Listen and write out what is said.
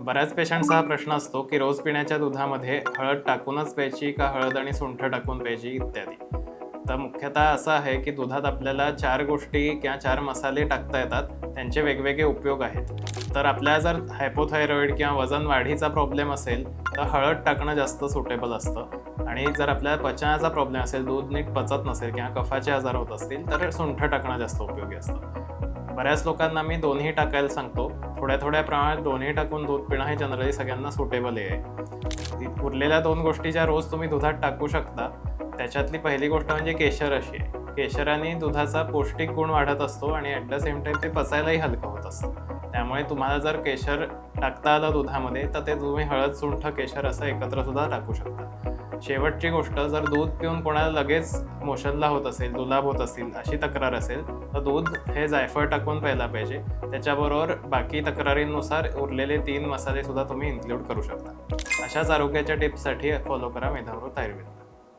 बऱ्याच पेशंट्सचा हा प्रश्न असतो की रोज पिण्याच्या दुधामध्ये हळद टाकूनच प्यायची का हळद आणि सुंठ टाकून प्यायची इत्यादी. तर मुख्यतः असं आहे की दुधात आपल्याला 4 गोष्टी किंवा 4 मसाले टाकता येतात. त्यांचे वेगवेगळे उपयोग आहेत. तर आपल्याला जर हायपोथायरॉईड किंवा वजन वाढीचा प्रॉब्लेम असेल तर हळद टाकणं जास्त सुटेबल असतं आणि जर आपल्याला पचनाचा प्रॉब्लेम असेल, दूध नीट पचत नसेल किंवा कफाचे आजार होत असतील तर सुंठ टाकणं जास्त उपयोगी असतं. बऱ्याच लोकांना मी दोन्ही टाकायला सांगतो. थोड्या थोड्या प्रमाणात दोन्ही टाकून दूध पिणं हे जनरली सगळ्यांना सुटेबल आहे. उरलेल्या 2 गोष्टी ज्या रोज तुम्ही दुधात टाकू शकता, त्याच्यातली पहिली गोष्ट म्हणजे केशर अशी आहे. केशराने दुधाचा पौष्टिक गुण वाढत असतो आणि ॲट द सेम टाईम ते पचायलाही हलकं होत असतं. त्यामुळे तुम्हाला जर केशर टाकता आलं दुधामध्ये तर ते तुम्ही हळद, सुंठ, केशर असं एकत्र सुद्धा टाकू शकता. शेवटची गोष्ट, जर दूध पिऊन कोणाला लगेच मोशनला होत असेल, जुलाब होत असतील अशी तक्रार असेल तर दूध हे जायफळ टाकून प्यायला पाहिजे. त्याच्याबरोबर बाकी तक्रारींनुसार उरलेले 3 मसाले सुद्धा तुम्ही इन्क्लूड करू शकता. अशाच आरोग्याच्या टिप्ससाठी फॉलो करा मेधावृत आयुर्वेद.